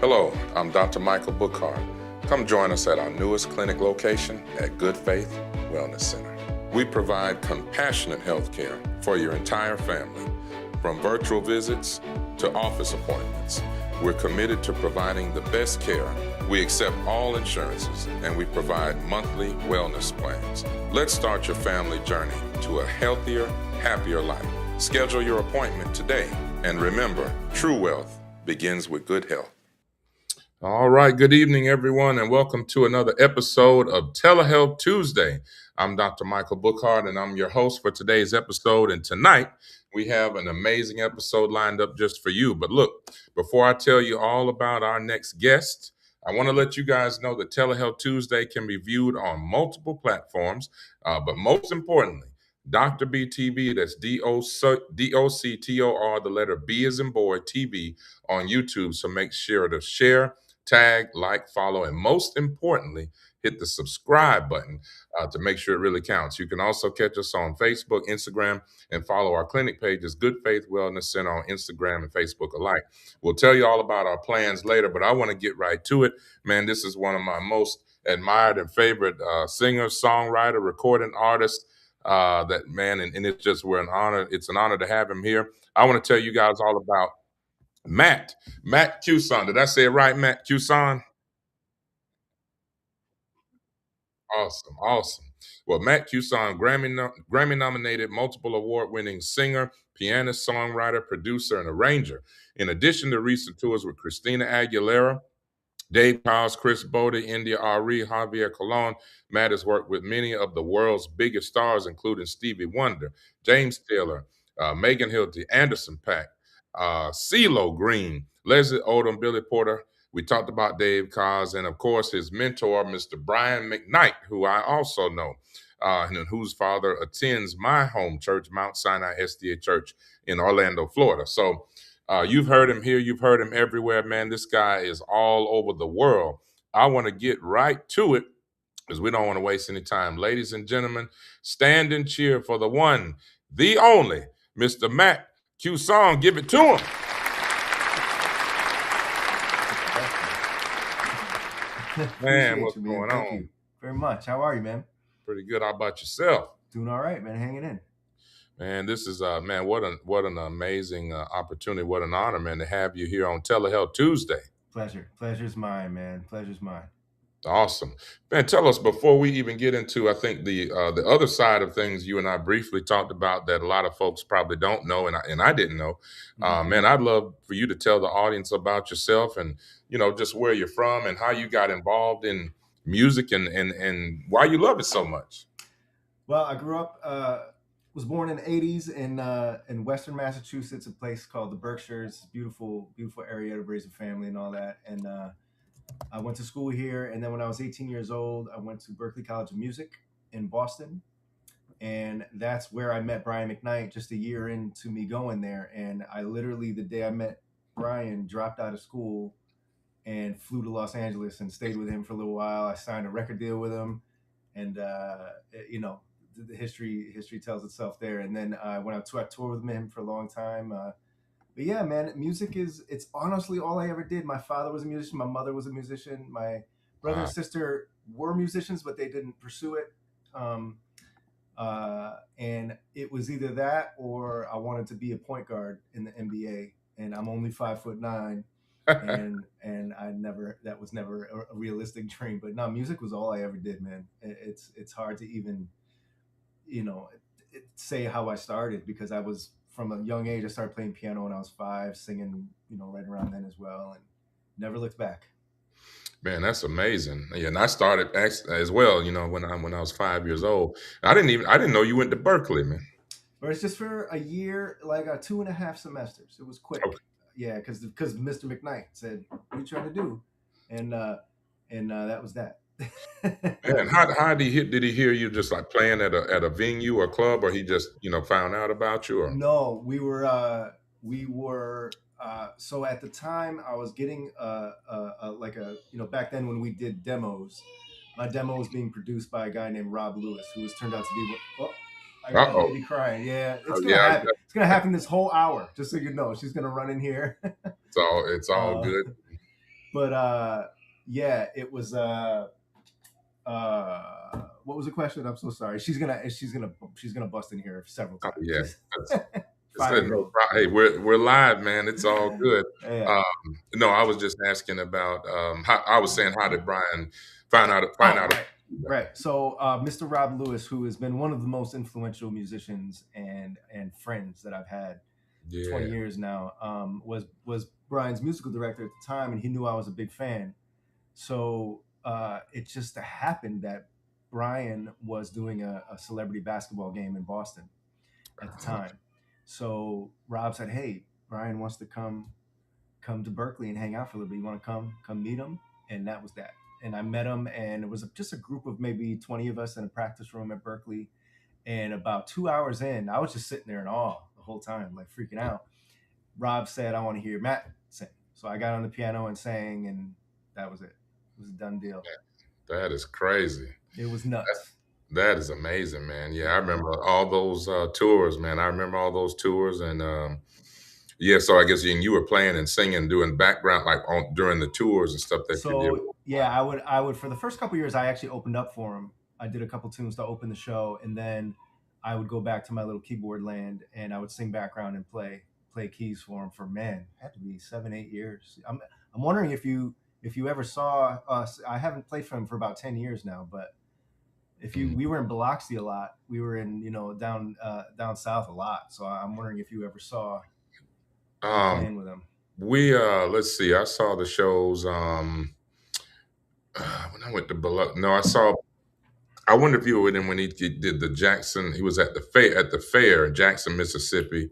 Hello, I'm Dr. Michael Bookhardt. Come join us at our newest clinic location at Good Faith Wellness Center. We provide compassionate health care for your entire family, from virtual visits to office appointments. We're committed to providing the best care. We accept all insurances, and we provide monthly wellness plans. Let's start your family journey to a healthier, happier life. Schedule your appointment today, and remember, true wealth begins with good health. All right, good evening, everyone, and welcome to another episode of Telehealth Tuesday. I'm Dr. Michael Bookhardt, and I'm your host for today's episode. And tonight, we have an amazing episode lined up just for you. But look, before I tell you all about our next guest, I want to let you guys know that Telehealth Tuesday can be viewed on multiple platforms, but most importantly, Dr. B TV, that's DOCTOR, the letter B as in boy, TV on YouTube. So make sure to share, tag, like, follow, and most importantly, hit the subscribe button to make sure it really counts. You can also catch us on Facebook, Instagram, and follow our clinic pages, Good Faith Wellness Center on Instagram and Facebook alike. We'll tell you all about our plans later, but I want to get right to it. Man, this is one of my most admired and favorite singers, songwriter, recording artists. And it's just an honor to have him here. I want to tell you guys all about Matt Cusson. Did I say it right, Matt Cusson? Awesome. Well, Matt Cusson, Grammy nominated, multiple award-winning singer, pianist, songwriter, producer, and arranger. In addition to recent tours with Christina Aguilera, Dave Charles, Chris Bodie, India Ari, Javier Colon, Matt has worked with many of the world's biggest stars, including Stevie Wonder, James Taylor, Megan Hilty, Anderson .Paak, CeeLo Green, Leslie Odom, Billy Porter. We talked about Dave Cos, and of course his mentor, Mr. Brian McKnight, who I also know, and whose father attends my home church, Mount Sinai SDA Church in Orlando, Florida. So you've heard him here, you've heard him everywhere, man. This guy is all over the world. I want to get right to it because we don't want to waste any time. Ladies and gentlemen, stand and cheer for the one, the only, Mr. Matt Cusson. Give it to him. Man, what's going on? Thank you very much. How are you, man? Pretty good. How about yourself? Doing all right, man. Hanging in. Man, this is man, what an amazing opportunity, what an honor, man, to have you here on Telehealth Tuesday. Pleasure's mine, man. Pleasure's mine. Awesome, man. Tell us before we even get into, I think the other side of things you and I briefly talked about that a lot of folks probably don't know, and I didn't know. Man, I'd love for you to tell the audience about yourself and just where you're from and how you got involved in music and why you love it so much. Well, I grew up, was born in the '80s in Western Massachusetts, a place called the Berkshires. Beautiful area to raise a family and all that. And I went to school here, and then when I was 18 years old, I went to Berklee College of Music in Boston, and that's where I met Brian McKnight just a year into me going there. And I literally, the day I met Brian, dropped out of school and flew to Los Angeles and stayed with him for a little while. I signed a record deal with him, and the history tells itself there. And then I went out to tour with him for a long time. But yeah, man, music it's honestly all I ever did. My father was a musician. My mother was a musician. My brother and sister were musicians, but they didn't pursue it. And it was either that or I wanted to be a point guard in the NBA. And I'm only 5'9", and that was never a realistic dream. But no, music was all I ever did, man. It's hard to even, say how I started, because I was, from a young age, I started playing piano when I was 5, singing, right around then as well, and never looked back. Man, that's amazing. Yeah, and I started as well, when I was 5 years old. I didn't know you went to Berklee, man. But it's just for a year, like 2.5 semesters. It was quick. Okay. Yeah, because Mr. McKnight said, "What are you trying to do?" And that was that. And how did he hear you just like playing at a venue or club, or he just found out about you? Or? No, we were so at the time I was getting back then when we did demos, my demo was being produced by a guy named Rob Lewis, who has turned out to be I got a baby crying. Yeah, it's gonna happen. It's gonna happen this whole hour, just so you know. She's gonna run in here. It's all good. but yeah, it was what was the question? I'm so sorry. She's gonna bust in here several Oh, times. yeah. She's That's it's no 5 year old. Hey, we're live, man. It's all good. Yeah. Um, no, I was just asking about, how I was saying, how did Brian find Oh, out about right, you guys? right. So, Mr. Rob Lewis, who has been one of the most influential musicians and friends that I've had for 20 Yeah. years now, was Brian's musical director at the time, and he knew I was a big fan. So it just happened that Brian was doing a celebrity basketball game in Boston at the Uh, time. So Rob said, "Hey, Brian wants to come to Berkeley and hang out for a little bit. You want to come meet him?" And that was that. And I met him, and it was just a group of maybe 20 of us in a practice room at Berkeley. And about 2 hours in, I was just sitting there in awe the whole time, like freaking out. Rob said, "I want to hear Matt sing." So I got on the piano and sang, and that was it. It was a done deal. that is crazy. It was nuts. That is amazing, man. Yeah, I Yeah. remember all those tours, man. I remember all those tours, and yeah. So I guess you were playing and singing, doing background like on during the tours and stuff that you did. So yeah, I would for the first couple years I actually opened up for him. I did a couple tunes to open the show, and then I would go back to my little keyboard land and I would sing background and play keys for him for man, had to be 7 8 years. I'm wondering if you ever saw us. I haven't played for him for about 10 years now, but if you Mm. we were in Biloxi a lot, we were in down south a lot. So I'm wondering if you ever saw me Um, playing with him. we let's see. I saw the shows. When I went to Biloxi, no, I saw. I wonder if you were with him when he did the Jackson. He was at the fair in Jackson, Mississippi.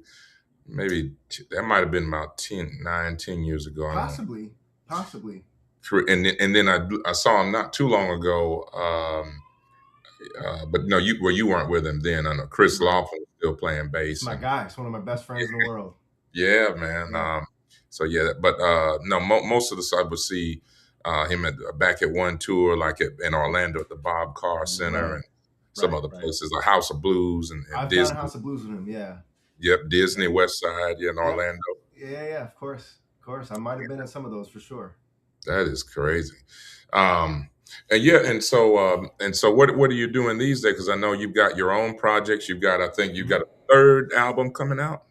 Maybe that might have been about 10 years ago. I don't know. Possibly, possibly. And then I saw him not too long ago. But no, you weren't with him then. I know Chris Right. Laughlin was still playing It's bass, my and guy. It's one of my best friends in the world. yeah, man. Yeah. So yeah, but no, most of the I would see him back at one tour, like in Orlando at the Bob Carr Center Right. and some Right. other Right. places, like House of Blues and I've done Disney. House of Blues with him. Yeah. Yep, Disney Yeah. West Side, yeah, in Yep. Orlando. Yeah. Yeah. Of course. Of course. I might have been at some of those for sure. That is crazy. Um, and yeah, and so what are you doing these days? Because I know you've got your own projects. I think you've Mhm. got a third album coming out.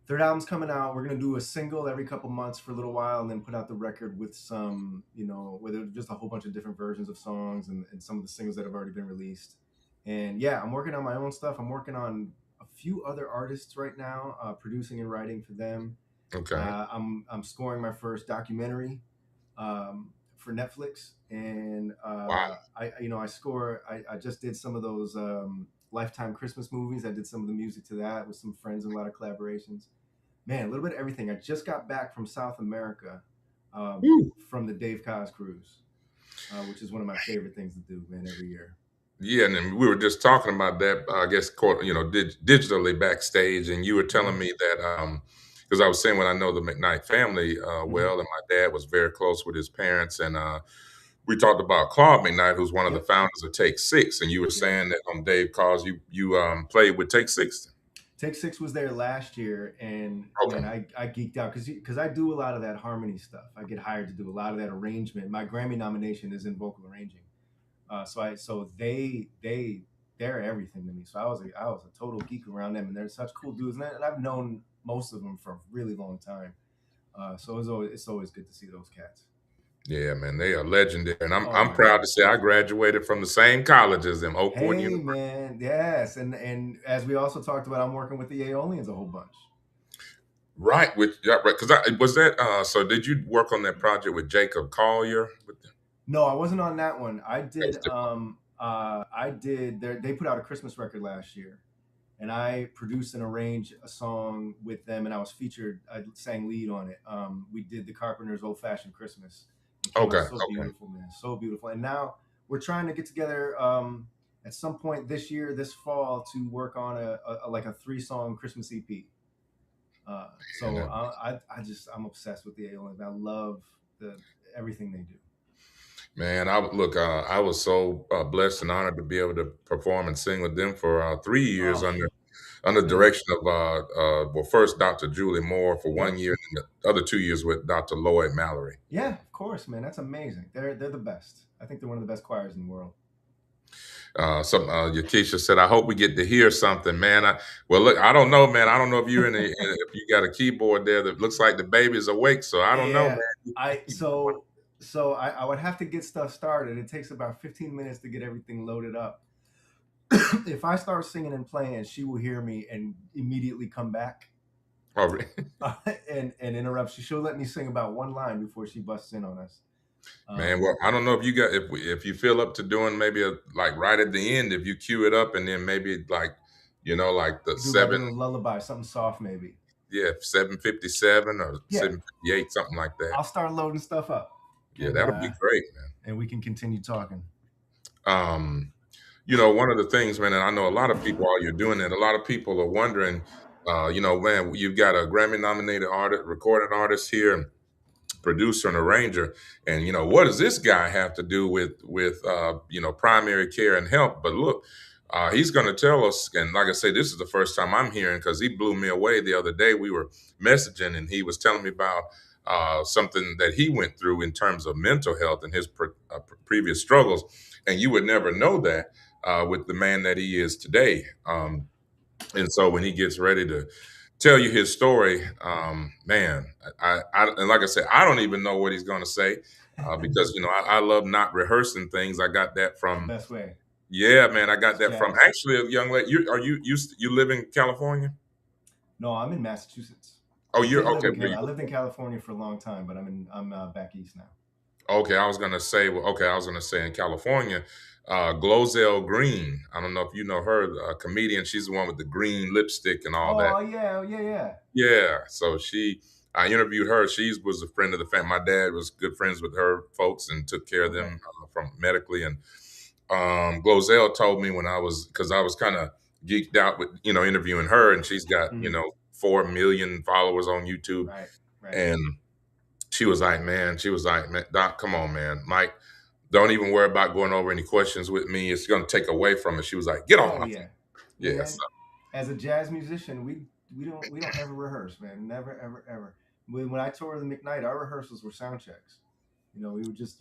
Third album's coming out. We're gonna do a single every couple months for a little while, and then put out the record with some, with just a whole bunch of different versions of songs and some of the singles that have already been released. And yeah, I'm working on my own stuff. I'm working on a few other artists right now, producing and writing for them. Okay. I'm scoring my first documentary for Netflix, and Wow. I just did some of those Lifetime Christmas movies. I did some of the music to that with some friends and a lot of collaborations. Man, a little bit of everything. I just got back from South America, Woo. from the Dave Cos cruise, which is one of my favorite things to do, man, every year. Yeah, and then we were just talking about that. I guess digitally backstage, and you were Hmm. telling me that because I was saying when I know the McKnight family Hmm. well, and my dad was very close with his parents, and we talked about Claude McKnight, who's one of the Yep. founders of Take Six, and you were Yep. saying that on Dave Calls, you played with Take Six. Take Six was there last year, and Okay, man, I geeked out because I do a lot of that harmony stuff. I get hired to do a lot of that arrangement. My Grammy nomination is in vocal arranging, they're everything to me. So I was a total geek around them, and they're such cool dudes, and I've known most of them for a really long time. So it's always good to see those cats. yeah, man, they are legendary, and Oh I'm proud man. to say I graduated from the same college as them, Oakwood Hey University. man, yes, and as we also talked about, I'm working with the Aeolians a whole bunch. Right, with yeah, right, because I was that. So did you work on that project with Jacob Collier? No, I wasn't on that one. I That was did. different. They put out a Christmas record last year, and I produced and arranged a song with them, and I was featured. I sang lead on it. We did the Carpenters' "Old Fashioned Christmas." It came Okay, out so okay. beautiful, man, so beautiful. And now we're trying to get together at some point this year, this fall, to work on like a 3-song Christmas EP. And So I'm obsessed with the Aeolians. I love the everything they do. man, I was so blessed and honored to be able to perform and sing with them for 3 years Oh, under under the And direction of well, first Dr. Julie Moore for yep. 1 year, and the other 2 years with Dr. Lloyd Mallory. Yeah, of course, man. That's amazing. They're the best. I think they're one of the best choirs in the world. Some Yakisha said, "I hope we get to hear something, man." Well, look, I don't know, man. I don't know if you're if you got a keyboard there that looks like the baby's awake. So I don't know, Yeah, man. I so I would have to get stuff started. It takes about 15 minutes to get everything loaded up. If I start singing and playing, she will hear me and immediately come back Oh, really? and interrupt. She'll let me sing about one line before she busts in on us. Man, Um, well, I don't know if you got if you feel up to doing maybe a like right at the end, if you cue it up and then maybe like like the do like a seven, little lullaby, something soft, maybe. yeah, 7:57 or Yeah, 7:58, something like that. I'll start loading stuff up, Yeah, that'll be great, man. and we can continue talking. Um, one of the things, man, and I know a lot of people while you're doing it, a lot of people are wondering, man, you've got a Grammy nominated artist, recording artist here, producer and arranger, and what does this guy have to do with primary care and help? But look, he's going to tell us, and like I say, this is the first time I'm hearing, because he blew me away the other day. We were messaging and he was telling me about something that he went through in terms of mental health and his previous struggles, and you would never know that with the man that he is today. And so when he gets ready to tell you his story, man, and like I said, I don't even know what he's going to say because I love not rehearsing things. I got that It's the from best way. yeah, man. I got It's that from jazz. actually a young lady. You live in California? No, I'm in Massachusetts. Oh, I you're did live okay. in I lived in California for a long time, but I'm back east now. Okay, I was gonna say. Well, okay, I was gonna say in California, Glozell Green. I don't know if you know her, a comedian. She's the one with the green lipstick and all that. Oh yeah, yeah, yeah. Yeah, so I interviewed her. She was a friend of the family. My dad was good friends with her folks and took care of Okay. them from medically. And Glozell told me because I was kind of geeked out with interviewing her, and she's got Mhm. 4 million followers on YouTube, Right, right. and she was like, man, Doc, come on, man, Mike, don't even worry about going over any questions with me. It's going to take away from it. She was like, get off Oh my yeah, feet. Yeah, man. As a jazz musician, we don't ever rehearse, man. Never, ever, ever. When I toured the McKnight, our rehearsals were sound checks. We would just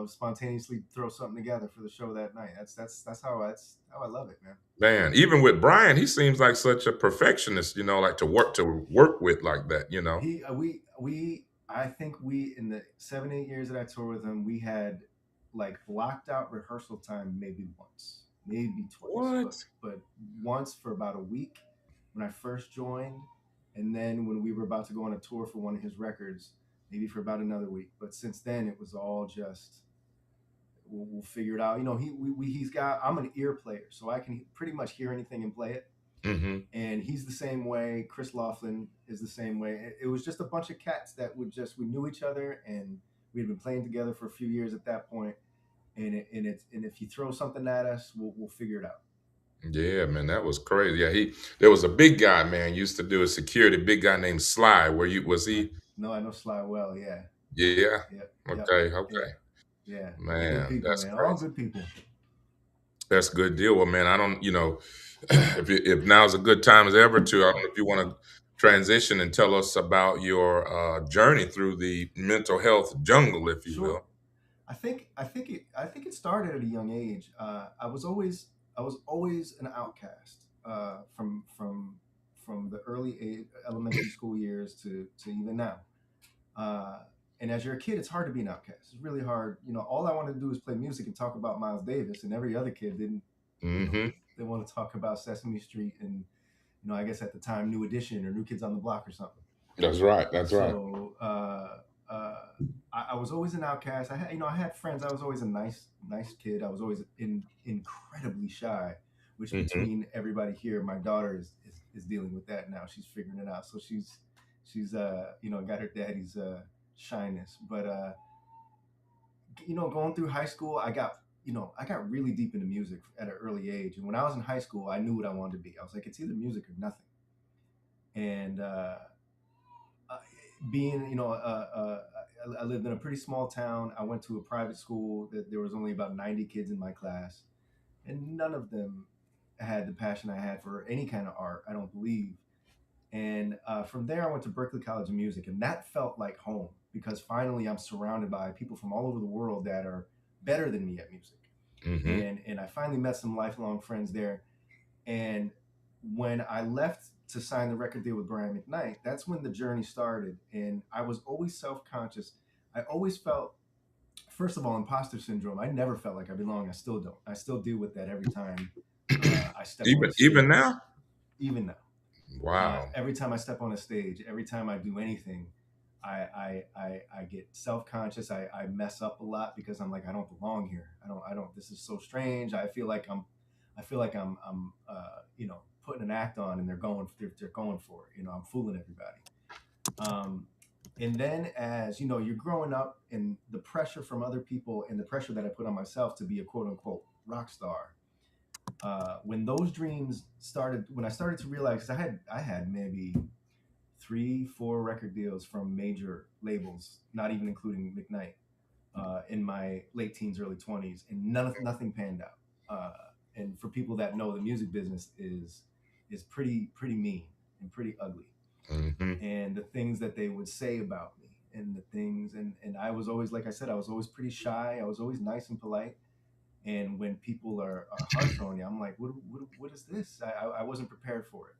spontaneously throw something together for the show that night. That's how I love it, man. man, even with Brian, he seems like such a perfectionist, like to work with like that, He we I think we in the 7 8 years that I toured with him, we had like blocked out rehearsal time maybe once, maybe twice, What? but once for about a week when I first joined, and then when we were about to go on a tour for one of his records, maybe for about another week. But since then, it was all just we'll figure it out. He's got. I'm an ear player, so I can pretty much hear anything and play it, Hmm. and he's the same way. Chris Laughlin is the same way. It was just a bunch of cats that we knew each other, and we had been playing together for a few years at that point. And if you throw something at us, we'll figure it out. Yeah, man, that was crazy. Yeah, there was a big guy, man, used to do a security, big guy named Sly. Was he? No, I know Sly well. Yeah, Yeah. yep, yep, Okay, yep, okay. yeah. Good Man, people, that's man. All crazy. good people. That's a good deal. Well, man, I don't, if now's a good time as ever to, I don't know if you want to transition and tell us about your journey through the mental health jungle, if you Sure. will. I think it started at a young age. I was always an outcast from the early elementary school years to even now. Uh, and as you're a kid, it's hard to be an outcast. It's really hard. All I wanted to do was play music and talk about Miles Davis, and every other kid didn't. Hmm. They want to talk about Sesame Street and I guess at the time New Edition or New Kids on the Block or something. That's right. That's right. So I was always an outcast. I had friends. I was always a nice kid. I was always incredibly shy, which Hmm. between everybody here, my daughter is dealing with that now. She's figuring it out. So she's got her daddy's shyness. But going through high school, I got really deep into music at an early age. And when I was in high school, I knew what I wanted to be. I was like, it's either music or nothing. And uh, being, I lived in a pretty small town. I went to a private school that there was only about 90 kids in my class, and none of them. had the passion I had for any kind of art, I don't believe. And from there, I went to Berklee College of Music, and that felt like home because finally I'm surrounded by people from all over the world that are better than me at music. Mm-hmm. And I finally met some lifelong friends there. And when I left to sign the record deal with Brian McKnight, that's when the journey started. And I was always self-conscious. I always felt, first of all, imposter syndrome. I never felt like I belong. I still don't. I still deal with that every time I step on a Even stage, now? even now. Wow. Every time I step on a stage, every time I do anything, I get self-conscious. I mess up a lot because I'm like, I don't belong here. I don't, this is so strange. I feel like I'm putting an act on and they're going for it. I'm fooling everybody. Um, and then as you know, you're growing up and the pressure from other people and the pressure that I put on myself to be a quote unquote rock star, when those dreams started, when I started to realize, 'cause I had maybe 3, 4 record deals from major labels, not even including McKnight, in my late teens, early 20s, and nothing panned out. And for people that know, the music business is pretty mean and pretty ugly. Mm-hmm. And the things that they would say about me, and the things, and I was always, like I said, I was always pretty shy. I was always nice and polite. And when people are harsh on you, I'm like, what is this? I wasn't prepared for it.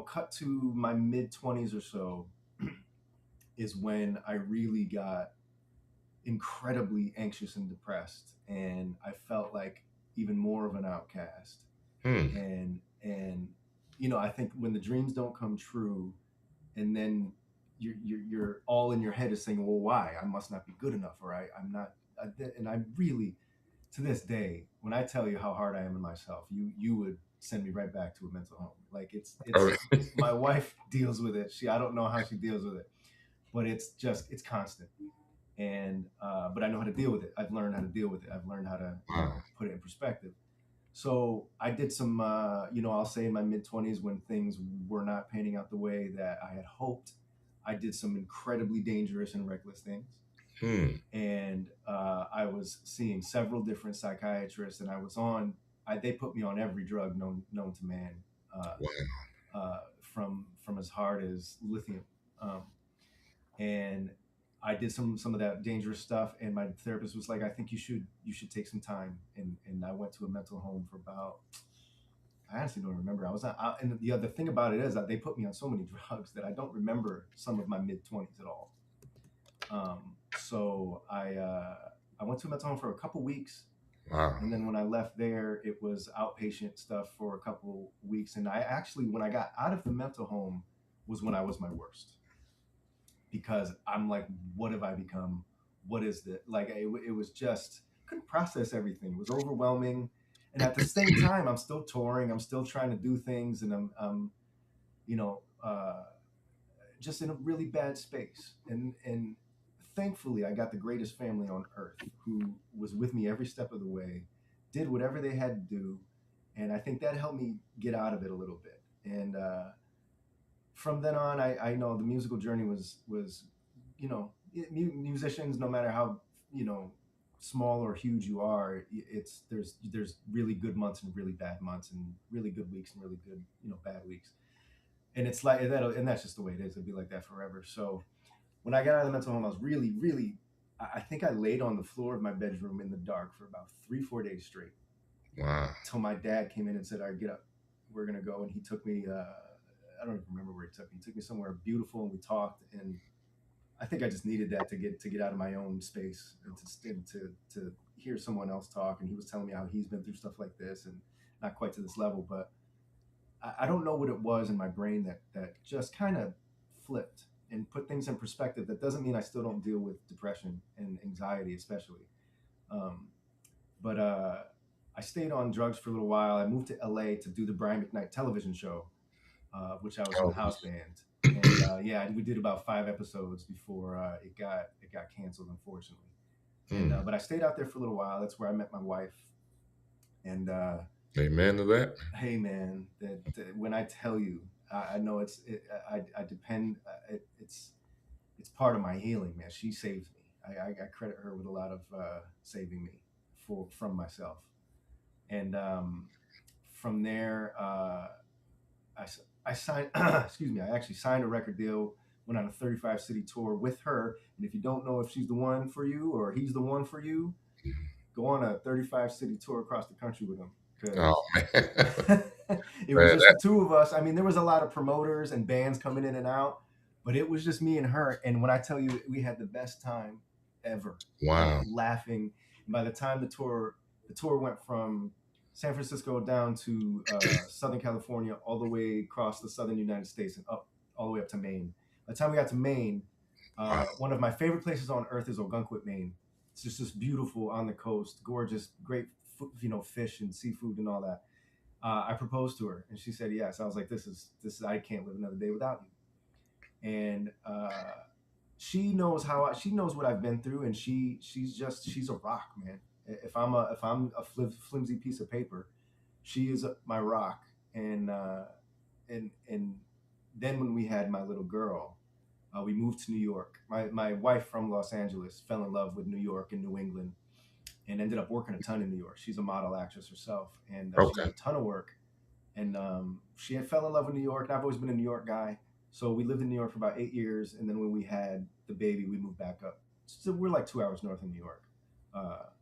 Cut to my mid 20s or so is when I really got incredibly anxious and depressed, and I felt like even more of an outcast. Hmm. And I think when the dreams don't come true, and then you're all in your head is saying, well, why? I must not be good enough, or I'm not. And I really, to this day, when I tell you how hard I am on myself, you would send me right back to a mental home. Like it's Oh, my wife deals with it. I don't know how she deals with it, but it's constant. And but I know how to deal with it. I've learned how to deal with it. I've learned how to wow. put it in perspective. So I did some, I'll say in my mid 20s when things were not panning out the way that I had hoped, I did some incredibly dangerous and reckless things. Hmm. And I was seeing several different psychiatrists, and they put me on every drug known to man, Wow. from as hard as lithium. Um, and I did some of that dangerous stuff, and my therapist was like, "I think you should take some time." And I went to a mental home for about. I honestly don't remember. I was not, and the other thing about it is that they put me on so many drugs that I don't remember some of my mid 20s at all. So I went to a mental home for a couple weeks, Wow. and then when I left there, it was outpatient stuff for a couple weeks. And I actually, when I got out of the mental home, was when I was my worst, because I'm like, what have I become? What is this? Like it was just couldn't process everything. It was overwhelming, and at the same time, I'm still touring. I'm still trying to do things, and I'm you know just in a really bad space. And thankfully, I got the greatest family on earth who was with me every step of the way, did whatever they had to do, and I think that helped me get out of it a little bit. And from then on, I know the musical journey was musicians, no matter how you know small or huge you are, it's there's really good months and really bad months, and really good weeks and really good bad weeks. And it's like that, and that's just the way it is. It'll be like that forever. So when I got out of the mental home, I was really, I think I laid on the floor of my bedroom in the dark for about 3, 4 days straight, Wow. till my dad came in and said, "All right, get up, we're gonna go." And he took me. I don't even remember where he took me. He took me somewhere beautiful, and we talked. And I think I just needed that to get out of my own space, and to hear someone else talk. And he was telling me how he's been through stuff like this, and not quite to this level, but I don't know what it was in my brain that just kind of flipped and put things in perspective. That doesn't mean I still don't deal with depression and anxiety, especially. Um, but I stayed on drugs for a little while. I moved to LA to do the Brian McKnight television show, which I was in the Oh. house band. And yeah, we did about 5 episodes before it got canceled, unfortunately. And Hmm. but I stayed out there for a little while. That's where I met my wife. And Amen to that. hey, man, that when I tell you, I know I depend. It's part of my healing, man. She saved me. I credit her with a lot of saving me from myself. And from there, I signed. Excuse me. I actually signed a record deal. Went on a 35 city tour with her. And if you don't know if she's the one for you or he's the one for you, go on a 35 city tour across the country with him, Oh because man, it was man, just the two of us. I mean, there was a lot of promoters and bands coming in and out, but it was just me and her. And when I tell you, we had the best time ever, like wow, laughing. And by the time the tour went from San Francisco down to Southern California, all the way across the southern United States and up all the way up to Maine. By the time we got to Maine, wow, one of my favorite places on earth is Algonquin, Maine. It's just beautiful on the coast, gorgeous, great, fish and seafood and all that. I proposed to her and she said yes. I was like, this is I can't live another day without you. And she knows what I've been through, and she's a rock, man. If I'm a flimsy piece of paper, she is my rock. And then when we had my little girl, we moved to New York. My wife from Los Angeles fell in love with New York and New England, and ended up working a ton in New York. She's a model actress herself, and she got okay, a ton of work. And she had fell in love with New York. And I've always been a New York guy, so we lived in New York for about 8 years. And then when we had the baby, we moved back up. So we're like 2 hours north of New York,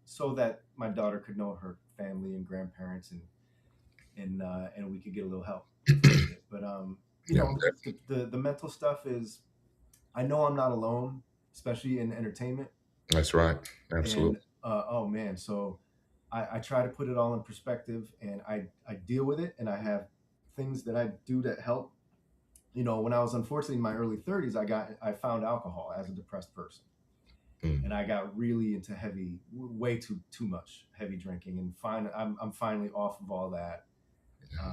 so that my daughter could know her family and grandparents, and we could get a little help if we needed it. But yeah, the mental stuff is, I know I'm not alone, especially in entertainment. that's right, And absolutely. oh man, so I try to put it all in perspective, and I deal with it, and I have things that I do to help. When I was unfortunately in my early 30s, I found alcohol as a depressed person, Mm. and I got really into way too much heavy drinking, and I'm finally off of all that.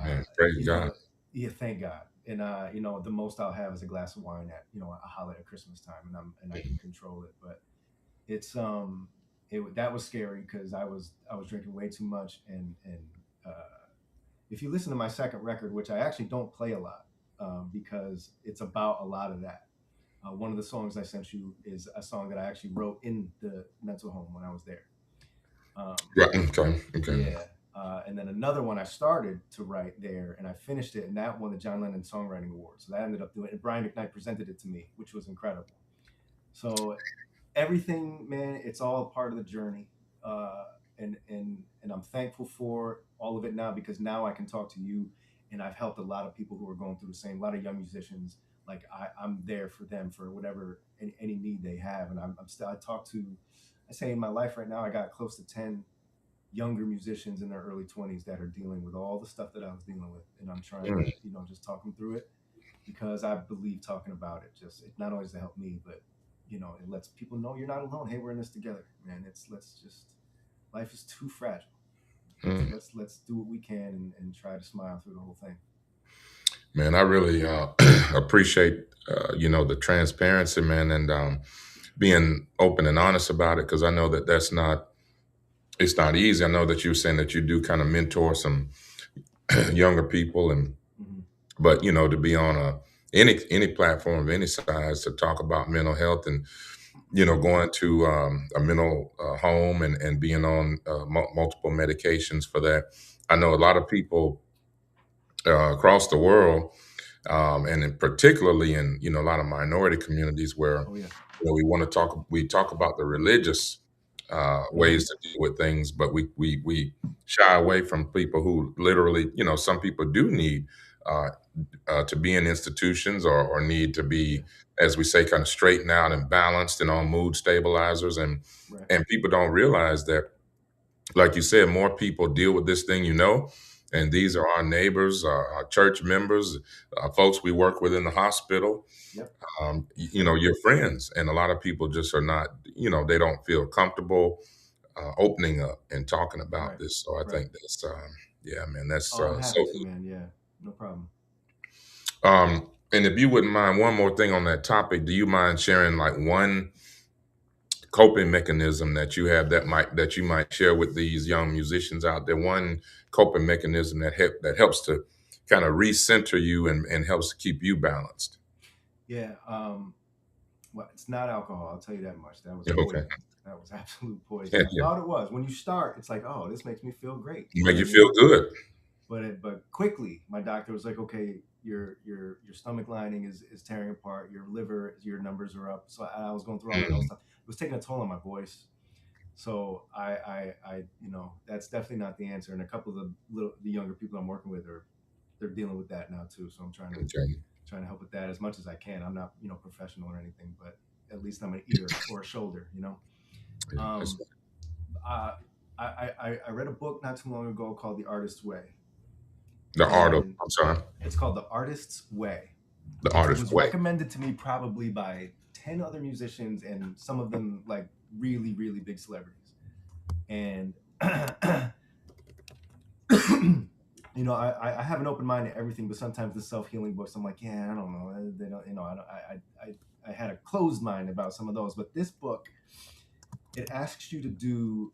Man, Uh, praise you God. know, yeah, thank God. And the most I'll have is a glass of wine at a holiday at Christmas time, and I can control it. But it's that was scary because I was drinking way too much. And if you listen to my second record, which I actually don't play a lot, because it's about a lot of that. One of the songs I sent you is a song that I actually wrote in the mental home when I was there. Right, okay, okay. Yeah. And then another one I started to write there, and I finished it, and that won the John Lennon Songwriting Award. So that ended up doing it. And Brian McKnight presented it to me, which was incredible. So everything, man, it's all a part of the journey. And I'm thankful for all of it now, because now I can talk to you, and I've helped a lot of people who are going through the same, a lot of young musicians. Like I'm there for them for whatever any need they have. And I'm still, I say in my life right now, I got close to 10 younger musicians in their early 20s that are dealing with all the stuff that I was dealing with. And I'm trying to, Mm. just talk them through it, because I believe talking about it, it not only does it help me, but it lets people know you're not alone. Hey, we're in this together, man. Let's just, life is too fragile. Let's Mm. let's let's do what we can, and try to smile through the whole thing. Man, I really appreciate the transparency, man, and being open and honest about it, because I know that it's not easy. I know that you were saying that you do kind of mentor some younger people, and Hmm. but to be on any platform of any size to talk about mental health, and going to a mental home, and being on multiple medications for that. I know a lot of people across the world, and particularly in a lot of minority communities where Oh yeah. we talk about the religious Hmm. ways to deal with things, but we shy away from people who literally, some people do need uh, to be in institutions, or need to Yeah. be, as we say, kind of straightened out and balanced and on mood stabilizers, Right. and people don't realize that, like you said, more people deal with this thing, and these are our neighbors, our church members, folks we work with in the hospital, Yep. That's it. your friends. And a lot of people just are not, they don't feel comfortable opening up and talking about Right. this. So I Right. think that's, yeah, man, that's Oh, I'm so happy to, man. Yeah. No problem. and if you wouldn't mind, one more thing on that topic, do you mind sharing like one coping mechanism that you have that you might share with these young musicians out there? One coping mechanism that helps to kind of recenter you, and helps to keep you balanced. Yeah. Well, it's not alcohol. I'll tell you that much. That was Okay. poison. That was absolute poison. Yeah, I yeah. thought it was. When you start, it's like, oh, this makes me feel great. You know Make what I you mean? feel good. But quickly, my doctor was like, okay, your stomach lining is tearing apart. Your liver, your numbers are up. So I was going through all that Mm, stuff. It was taking a toll on my voice. So that's definitely not the answer. And a couple of the younger people I'm working with they're dealing with that now too. So I'm okay. trying to help with that as much as I can. I'm not professional or anything, but at least I'm an ear or a shoulder. Yeah, Um, uh, I read a book not too long ago called The Artist's Way, the art of, and I'm sorry, it's called The Artist's Way. the It artist was way. recommended to me probably by 10 other musicians, and some of them like really, really big celebrities. And I have an open mind to everything, but sometimes the self healing books, I'm like, yeah, I don't know, they don't, I don't, I had a closed mind about some of those, but this book, it asks you to do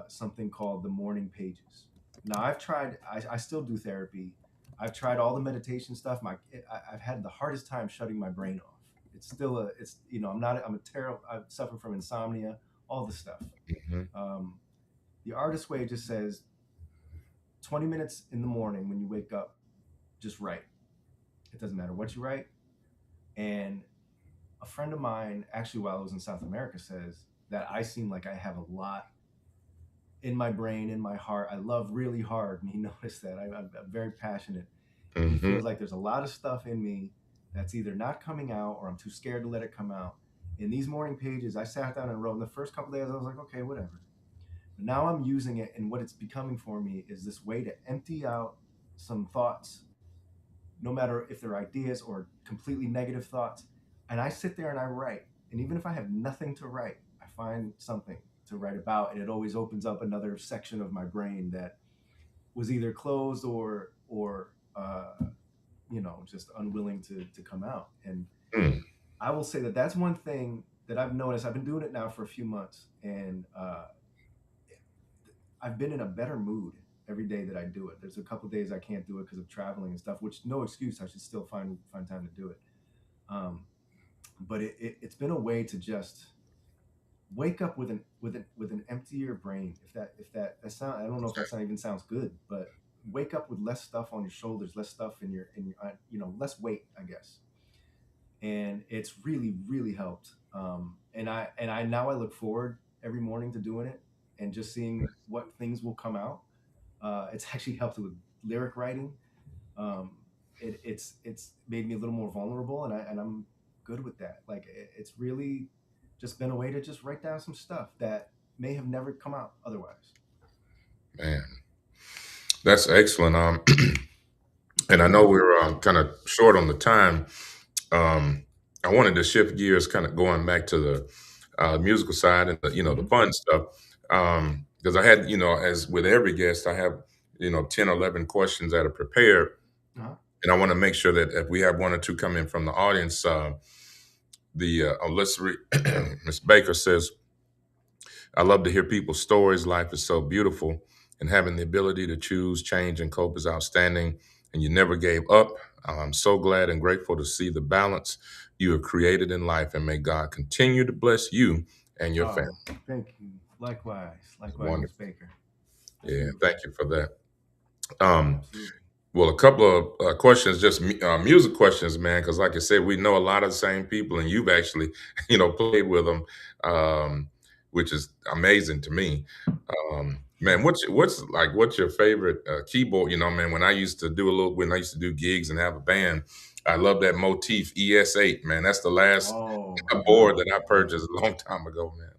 something called the morning pages. Now I've tried, I still do therapy. I've tried all the meditation stuff. I've had the hardest time shutting my brain off. It's still I'm a terrible, I suffer from insomnia, all the stuff. Hmm. Um, the Artist Way just says 20 minutes in the morning when you wake up, just write. It doesn't matter what you write. And a friend of mine, actually, while I was in South America, says that I seem like I have a lot in my brain, in my heart. I love really hard, and he noticed that. I'm very passionate, and he Hmm. feels like there's a lot of stuff in me that's either not coming out or I'm too scared to let it come out. In these morning pages, I sat down and wrote. In the first couple of days, I was like, okay, whatever. But now I'm using it, and what it's becoming for me is this way to empty out some thoughts, no matter if they're ideas or completely negative thoughts. And I sit there and I write. And even if I have nothing to write, I find something to write about. And it always opens up another section of my brain that was either closed or just unwilling to come out. And Mm. I will say that that's one thing that I've noticed. I've been doing it now for a few months, and I've been in a better mood every day that I do it. There's a couple of days I can't do it because of traveling and stuff, which no excuse. I should still find time to do it. Um, but it's been a way to just wake up with an emptier brain. If that sound, I don't know if that sound even sounds good, but wake up with less stuff on your shoulders, less stuff in your less weight, I guess. And it's really really helped. And I now I look forward every morning to doing it and just seeing what things will come out. It's actually helped with lyric writing. um, it's made me a little more vulnerable, and I'm good with that. Like it's really just been a way to just write down some stuff that may have never come out otherwise. Man, that's excellent. And I know we're kind of short on the time. Um, I wanted to shift gears, kind of going back to the musical side and the Hmm. fun stuff. Because I had, as with every guest, I have 10 or 11 questions that are prepared, Uh-huh. and I want to make sure that if we have one or two come in from the audience, let's read. Miss Baker says, "I love to hear people's stories. Life is so beautiful, and having the ability to choose, change, and cope is outstanding. And you never gave up. I'm so glad and grateful to see the balance you have created in life, and may God continue to bless you and your family." Oh, thank you. Likewise, Miss Wonderful. Baker. That's Yeah, beautiful. thank you for that. Um, Absolutely. well, a couple of questions, just music questions, man, because like I said, we know a lot of the same people, and you've actually, played with them, um, which is amazing to me. Man, what's your favorite keyboard? Man, when I used to do gigs and have a band, I love that Motif ES8, man. That's the last Oh board no, that I man. purchased a long time ago, man.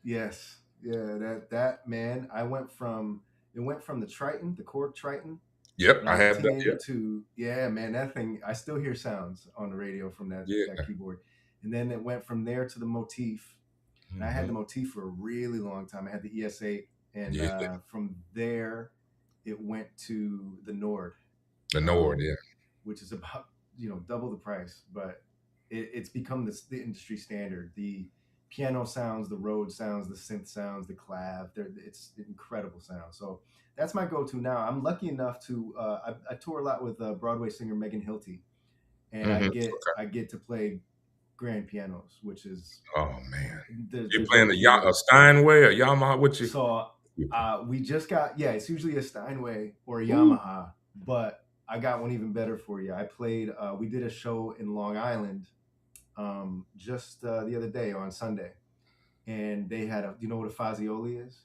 Yes. Yeah, that man, it went from the Triton, the Korg Triton, Yep, I have that. Yeah, 1982. Yeah, man, that thing, I still hear sounds on the radio from that yeah. keyboard. And then it went from there to the Motif. And I had Hmm. the Motif for a really long time. I had the ES8, and Yeah, from there it went to the Nord, the Nord. um, Yeah. which is about double the price, but it's become the industry standard. The piano sounds, the Rhodes sounds, the synth sounds, the clav. It's incredible sound. So that's my go-to now. I'm lucky enough to I tour a lot with Broadway singer Megan Hilty, and I Hmm. get I get to play grand pianos, which is Oh man, you there's playing no a feeling. Steinway or Yamaha? What you? So you- we just got, yeah, it's usually a Steinway or a Ooh, Yamaha, but I got one even better for you. I played. We did a show in Long Island just the other day on Sunday, and they had a. You know what a Fazioli is?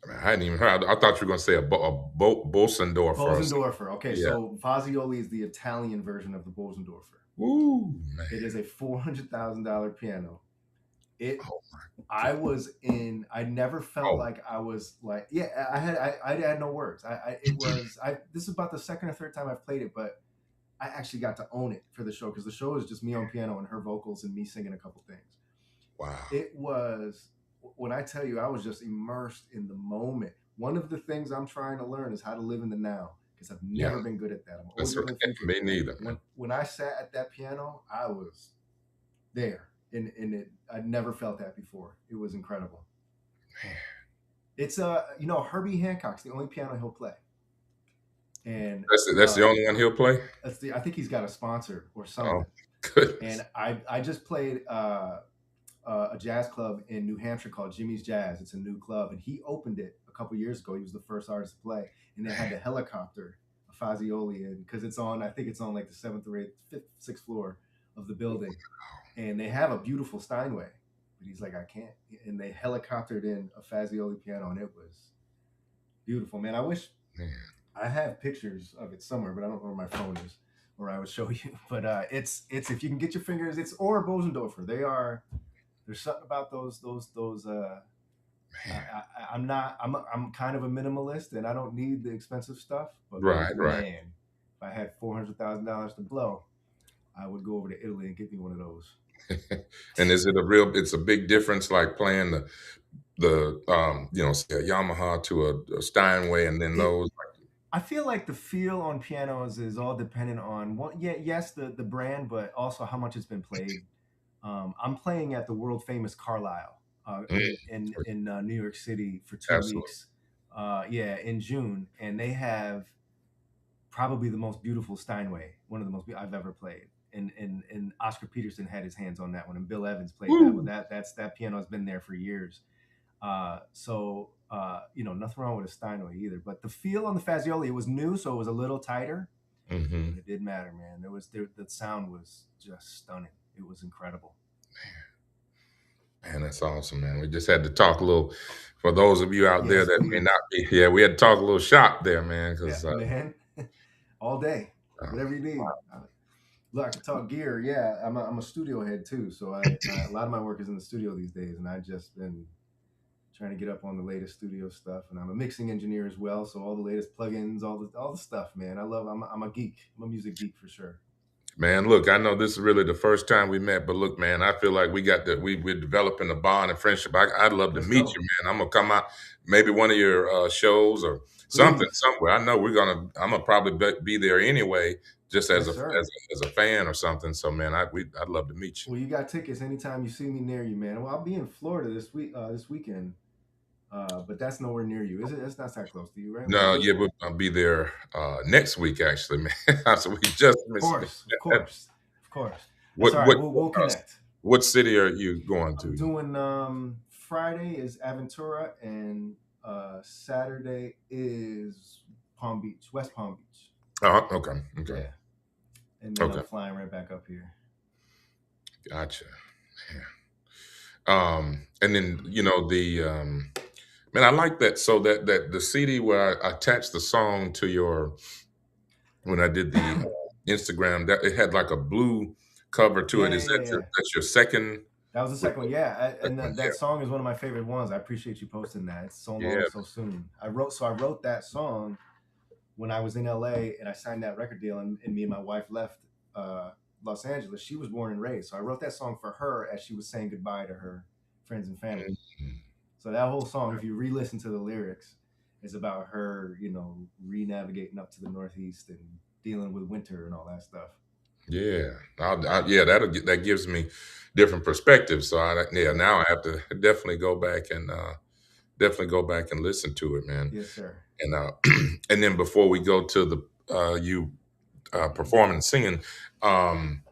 man, I hadn't even heard. I thought you were gonna say a Bosendorfer or something. Bosendorfer. Okay, Yeah. so Fazioli is the Italian version of the Bosendorfer. Ooh, man. It is a $400,000 piano. It Oh, I was in. I never felt oh, like I was like. Yeah, I had no words. It was. This is about the second or third time I've played it, but I actually got to own it for the show because the show is just me on piano and her vocals and me singing a couple things. wow. It was, when I tell you, I was just immersed in the moment. One of the things I'm trying to learn is how to live in the now because I've Yeah, never been good at that. I'm always that's living right. in the future. Me neither, man. When I sat at that piano, I was there, and it. I'd never felt that before. It was incredible. Man. It's Herbie Hancock's the only piano he'll play, and That's the only one he'll play. I think he's got a sponsor or Oh, something. goodness. And I just played a jazz club in New Hampshire called Jimmy's Jazz. It's a new club, and he opened it a couple years ago. He was the first artist to play, and they had the helicopter, a Fazioli, in because it's on. I think it's on like the seventh or eighth, fifth, sixth floor of the building, and they have a beautiful Steinway. But he's like, I can't, and they helicoptered in a Fazioli piano, and it was beautiful, man. I wish Man. I have pictures of it somewhere, but I don't know where my phone is, or I would show you. But it's if you can get your fingers, it's or Bosendorfer. They are. There's something about those. I'm not. I'm kind of a minimalist, and I don't need the expensive stuff. But Right, right. man, if I had $400,000 to blow, I would go over to Italy and get me one of those. And is it it's a big difference like playing say a Yamaha to a Steinway and then It. those? I feel like the feel on pianos is all dependent on what. Yeah, yes, the brand, but also how much it's been played. I'm playing at the world famous Carlisle Mm, in New York City for two absolutely. weeks. Yeah, in June, and they have probably the most beautiful Steinway, one of the most I've ever played. And Oscar Peterson had his hands on that one, and Bill Evans played that one. Woo. That piano has been there for years. Nothing wrong with a Steinway either. But the feel on the Fazioli, it was new, so it was a little tighter, but Hmm. it didn't matter, man. The sound was just stunning. It was incredible. Man, that's awesome, man. We just had to talk a little for those of you out there Yes, that may please. not be. Yeah, we had to talk a little shop there, man, Yeah, because man. All day, uh, whatever you need. Look, I can talk gear. Yeah, I'm a studio head too, so a lot of my work is in the studio these days, and I've just been trying to get up on the latest studio stuff. And I'm a mixing engineer as well, so all the latest plugins, all the stuff, man. I'm a geek. I'm a music geek for sure. man, look, I know this is really the first time we met, but look, man, I feel like we're developing a bond and friendship. I'd love to Let's meet you, go, man. I'm gonna come out maybe one of your shows or something please. somewhere. I know I'm gonna probably be there anyway, just as Yes, sir. as a fan or something. So, man, I'd love to meet you. Well, you got tickets anytime you see me near you, man. Well, I'll be in Florida this weekend, but that's nowhere near you, is it? It's not that close to you, right? Where you No, live? yeah, but I'll be there next week, actually, man. So we just Of missed it. course, of course, of course. That's all right. What We'll connect. what city are you going I'm to? doing Friday is Aventura, and Saturday is Palm Beach, West Palm Beach. Okay, okay, Yeah, and then I'm okay, flying right back up here. gotcha. And then man, I like that. So that the CD where I attached the song to your when I did the Instagram, that it had like a blue cover to Yeah, it. yeah, Is that yeah, yeah. that's your second? That was the With second one. Yeah, and one? that song is one of my favorite ones. I appreciate you posting that. It's so Yeah, long, yeah. so soon. I wrote that song when I was in LA and I signed that record deal, and me and my wife left Los Angeles. She was born and raised, so I wrote that song for her as she was saying goodbye to her friends and family. Mhm. So that whole song, if you re-listen to the lyrics, is about her, re-navigating up to the Northeast and dealing with winter and all that stuff. Yeah, yeah, that gives me different perspectives. So yeah, Yeah. now I have to definitely go back and listen to it, man. Yes, sir. And and then before we go to the you performing and singing, um,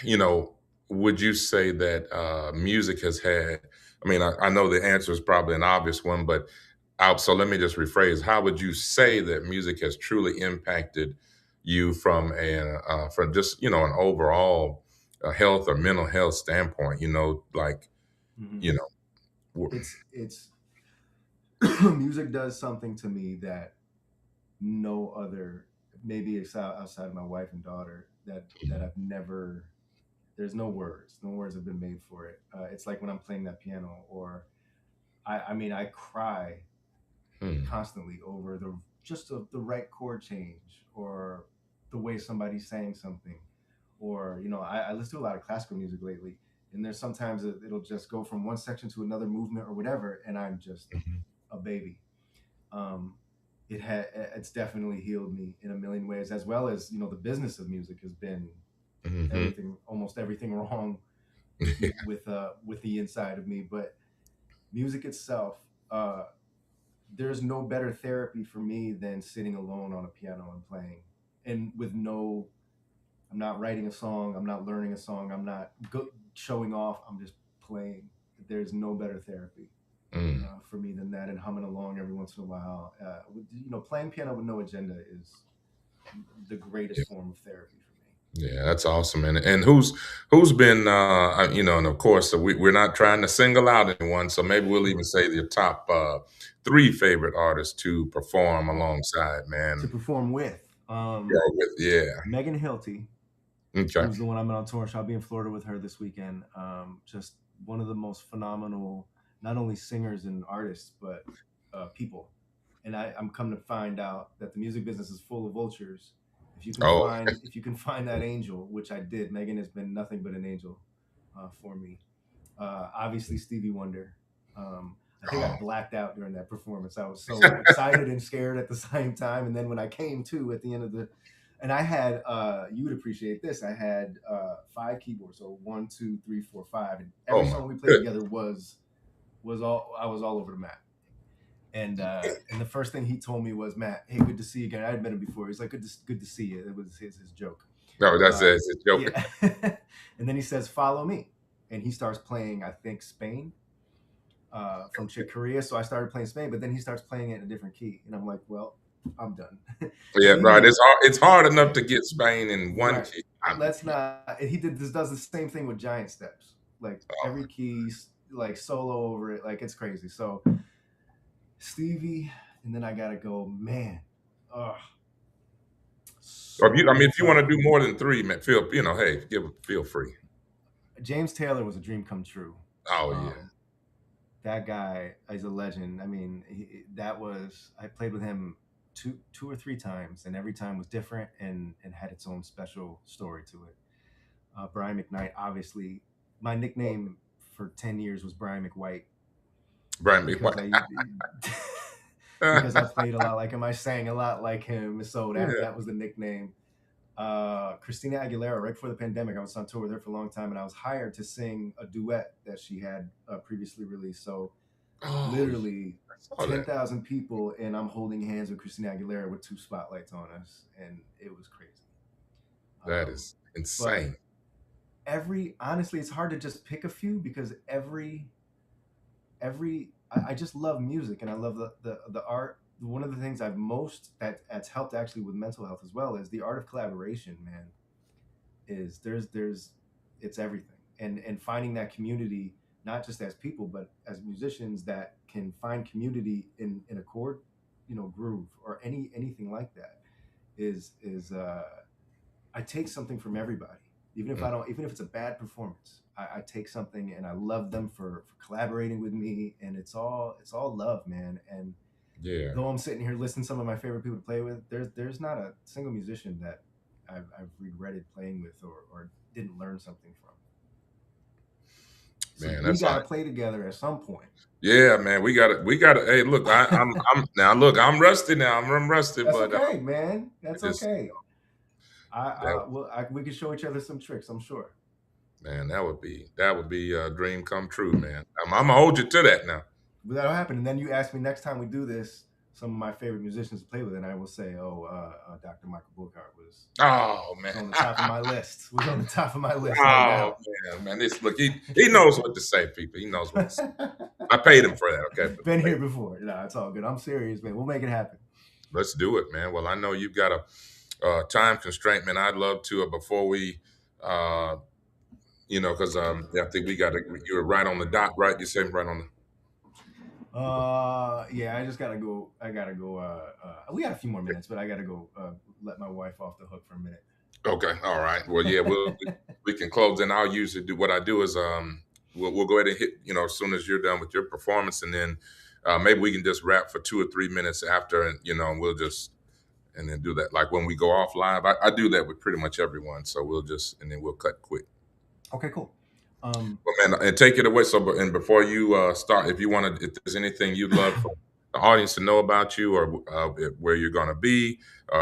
you know, would you say that music has had? I mean, I know the answer is probably an obvious one, but so let me just rephrase. How would you say that music has truly impacted you from just an overall health or mental health standpoint? Like Hmm. you know, It's music does something to me that no other, maybe it's outside of my wife and daughter, that I've never. There's no words. No words have been made for it. It's like when I'm playing that piano, or I mean, I cry mm, constantly over the right chord change, or the way somebody's saying something, or I listen to a lot of classical music lately, and there's sometimes it'll just go from one section to another movement or whatever, and I'm just mhm, a baby. um, it's definitely healed me in a million ways, as well as the business of music has been mhm. almost everything wrong with the inside of me. But music itself, uh, there's no better therapy for me than sitting alone on a piano and playing, and with no, I'm not writing a song, I'm not learning a song, I'm not showing off, I'm just playing. There's no better therapy Mm. for me than that, and humming along every once in a while. Playing piano with no agenda is the greatest form of therapy for me. Yeah, that's awesome. And who's been and of course we're not trying to single out anyone, so maybe we'll even Sure. say your top three favorite artists to perform Oh, alongside, to man. perform with Yeah. Megan Hilty, Okay. who's the one I'm on tour. So I'll be in Florida with her this weekend. Just one of the most phenomenal, not only singers and artists, but people. And I'm come to find out that the music business is full of vultures. Oh, If you can find that angel, which I did, Megan has been nothing but an angel for me. Obviously Stevie Wonder. I think I oh, blacked out during that performance. I was so excited and scared at the same time. And then when I came to at the end of and I had, you would appreciate this. I had five keyboards, so one, two, three, four, five, and oh every my song we played goodness. together was all, I was all over the map. And the first thing he told me was, "Matt, hey, good to see you again." I had met him before. He's like, "Good to see you." It was his joke. No, that's Uh, it's a joke. yeah. And then he says, "Follow me," and he starts playing, I think, Spain from Chick Corea. So I started playing Spain, but then he starts playing it in a different key, and I'm like, "Well, I'm done." Yeah, right. Stevie, It's hard enough to get Spain in one right? key. Let's not. He did this. Does the same thing with giant steps, like every key, like solo over it, like it's crazy. So Stevie, and then I gotta go, man. Oh, Or if so many if you want to do songs. more than three, man, hey, feel free. James Taylor was a dream come true. Oh yeah. Um, that guy is a legend. I mean, I played with him two or three times, and every time was different and had its own special story to it. Brian McKnight, obviously, my nickname for 10 years was Brian McWhite Brian, because I because I played a lot like him, I sang a lot like him, so yeah. that was the nickname. Christina Aguilera, right before the pandemic, I was on tour with her for a long time, and I was hired to sing a duet that she had previously released. So Oh, yeah, literally I saw that. 10,000 people, and I'm holding hands with Christina Aguilera with two spotlights on us, and it was crazy. That Um, is but insane. honestly, it's hard to just pick a few because I just love music, and I love the art. One of the things that's helped actually with mental health as well is the art of collaboration, man. Is there's It's everything, and finding that community, not just as people but as musicians that can find community in a chord, groove, or anything like that, is I take something from everybody, Mm, even if it's a bad performance. I take something, and I love them for collaborating with me, and it's all love, man. And yeah, though I'm sitting here listening to some of my favorite people to play with, there's not a single musician that I've regretted playing with, or didn't learn something from. So man. we That's all. got to play together at some point. Yeah, man. We got to. Hey, look, I'm now. Look, I'm rusty now. I'm rusty, That's but okay, man. I That's just okay. that We can show each other some tricks, I'm sure. man, that would be a dream come true, man. I'm gonna hold you to that now. But that'll happen. And then you ask me next time we do this, some of my favorite musicians to play with, and I will say, Dr. Michael Bookhardt Oh man. was on the top of my list. Was on the top of my list, no Oh doubt. man. This look, he knows what to say, people. He knows what to say. I paid him for that, okay? Been here before. No, it's all good. I'm serious, man. We'll make it happen. Let's do it, man. Well, I know you've got a time constraint, man. I'd love to before we because I think you were right on the dot, right? You said right on the. Yeah, I just gotta go. I gotta go. We got a few more minutes, but I gotta go let my wife off the hook for a minute. Okay, all right. Well, yeah, we can close. And I'll usually do what I do is we'll go ahead and hit as soon as you're done with your performance, and then maybe we can just wrap for 2 or 3 minutes after, and we'll just and then do that like when we go off live. I do that with pretty much everyone, so we'll cut quick. Okay, cool. Well, man, and take it away. So, and before you start, if there's anything you'd love for the audience to know about you, or where you're going to be,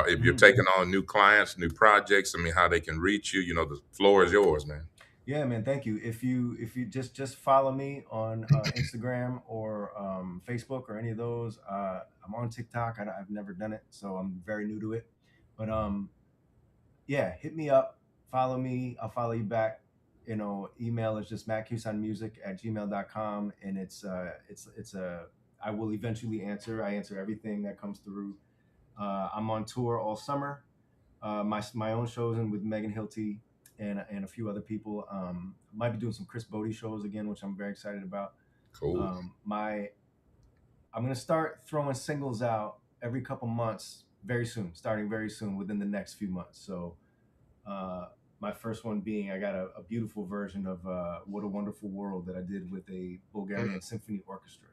if you're taking on new clients, new projects, I mean, how they can reach you, the floor is yours, man. Yeah, man. Thank you. If you just follow me on Instagram or Facebook or any of those, I'm on TikTok. I've never done it, so I'm very new to it. But yeah, hit me up, follow me. I'll follow you back. Email is just mattcussonmusic@gmail.com, and I will eventually answer. I answer everything that comes through. I'm on tour all summer. My own shows and with Megan Hilty and a few other people. Might be doing some Chris Bodie shows again, which I'm very excited about. Cool. I'm gonna start throwing singles out every couple months starting very soon within the next few months. So my first one being, I got a beautiful version of What a Wonderful World that I did with a Bulgarian symphony orchestra.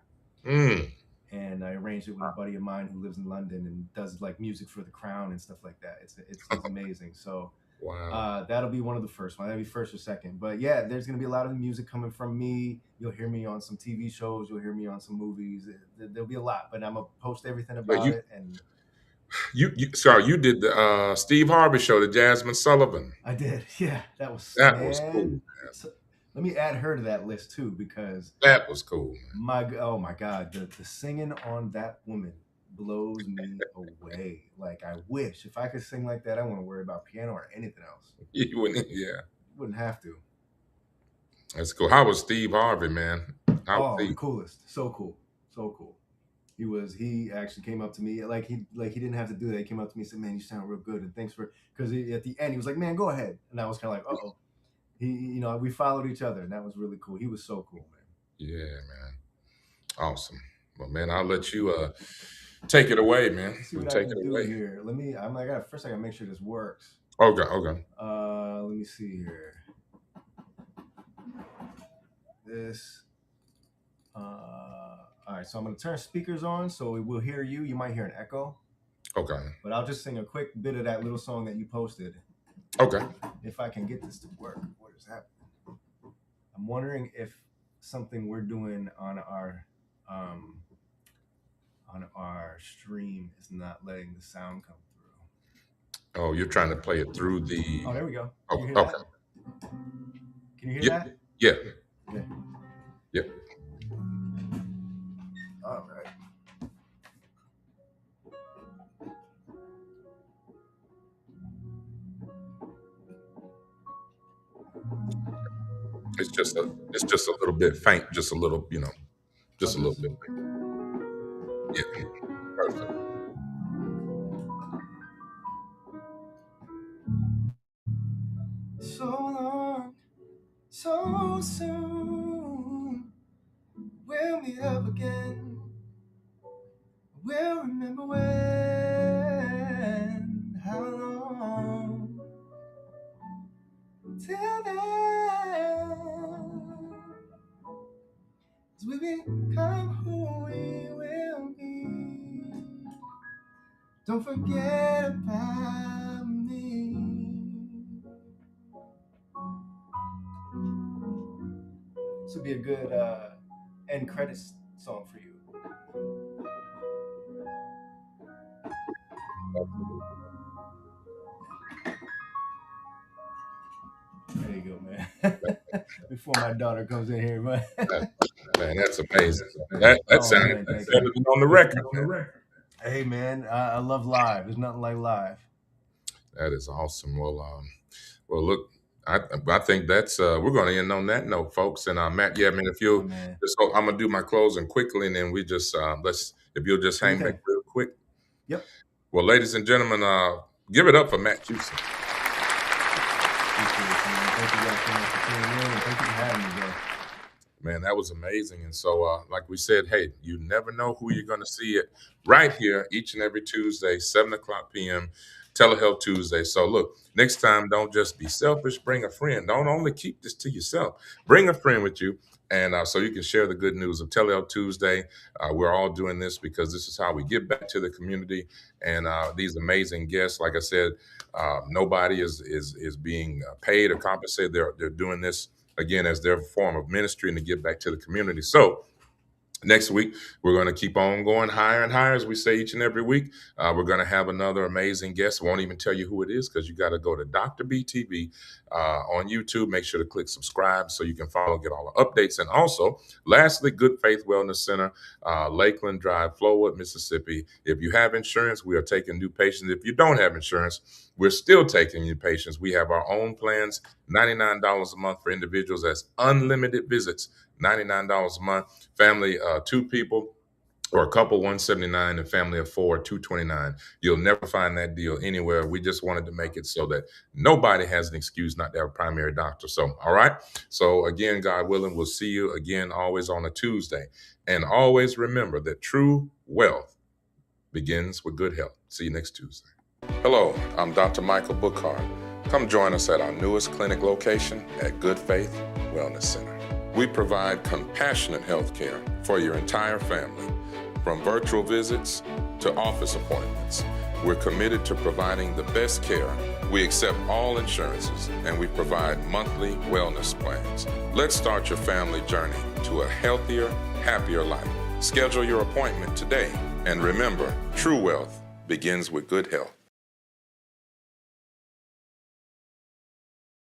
And I arranged it with a buddy of mine who lives in London and does like music for the Crown and stuff like that. It's amazing. So wow. That'll be one of the first ones. That'll be first or second. But yeah, there's gonna be a lot of music coming from me. You'll hear me on some TV shows. You'll hear me on some movies. There'll be a lot, but I'm gonna post everything about it. And you did the Steve Harvey show, the Jasmine Sullivan. I did. Yeah, that was cool. Man. So, let me add her to that list too, because that was cool. Oh my God, the singing on that woman blows me away. Like, I wish if I could sing like that, I wouldn't worry about piano or anything else. You wouldn't, yeah. Wouldn't have to. That's cool. How was Steve Harvey, man? The coolest. So cool. So cool. He actually came up to me like he didn't have to do that. He came up to me and said, "Man, you sound real good, and thanks for," because at the end he was like, "Man, go ahead," and I was kind of like, "Uh-oh." We followed each other, and that was really cool. He was so cool, man. Yeah, man. Awesome. Well, man, I'll let you take it away, man. Let's see what I can do here. First I gotta make sure this works. Okay. Let me see here. This. All right, so I'm gonna turn speakers on, so we'll hear you. You might hear an echo. Okay. But I'll just sing a quick bit of that little song that you posted. Okay. If I can get this to work. What is happening? I'm wondering if something we're doing on our stream is not letting the sound come through. Oh, you're trying to play it through the. Oh, there we go. Okay. Can you hear that? Yeah. Okay. Yep. All right. It's just a little bit faint, just a little, just a little bit. Yeah. Perfect. So long, so soon, we'll meet up again. We'll remember when, how long, till then, as we become who we will be. Don't forget about me. This would be a good end credits song for you. There you go, man. Before my daughter comes in here, man, that's amazing. That sounded better than on the record. Hey, man, I love live. There's nothing like live. That is awesome. Well, look, I think that's we're going to end on that note, folks. And Matt, yeah, I mean, if My you'll man. just, I'm gonna do my closing quickly, and then we just let's if you'll just Do your hang back thing. real quick. Yep. Well, ladies and gentlemen, give it up for Matt Cusson. Appreciate it, man. Thank you guys so much for tuning in, and thank you for having me, bro. Man, that was amazing. And so, like we said, hey, you never know who you're going to see it right here each and every Tuesday, 7 o'clock p.m., Telehealth Tuesday. So, look, next time, don't just be selfish. Bring a friend. Don't only keep this to yourself. Bring a friend with you. And so you can share the good news of Telehealth Tuesday. We're all doing this because this is how we give back to the community. And these amazing guests, like I said, nobody is being paid or compensated. They're doing this again as their form of ministry and to give back to the community. So next week, we're going to keep on going higher and higher, as we say each and every week. We're going to have another amazing guest. Won't even tell you who it is because you got to go to Dr. BTV on YouTube. Make sure to click subscribe so you can follow, get all the updates. And also, lastly, Good Faith Wellness Center, Lakeland Drive, Flowood, Mississippi. If you have insurance, we are taking new patients. If you don't have insurance, we're still taking new patients. We have our own plans, $99 a month for individuals. That's unlimited visits, $99 a month. Family, 2 people or a couple, 179, and family of 4, 229. You'll never find that deal anywhere. We just wanted to make it so that nobody has an excuse not to have a primary doctor. So, all right. So again, God willing, we'll see you again always on a Tuesday. And always remember that true wealth begins with good health. See you next Tuesday. Hello, I'm Dr. Michael Bookhardt. Come join us at our newest clinic location at Good Faith Wellness Center. We provide compassionate health care for your entire family, from virtual visits to office appointments. We're committed to providing the best care. We accept all insurances, and we provide monthly wellness plans. Let's start your family journey to a healthier, happier life. Schedule your appointment today, and remember, true wealth begins with good health.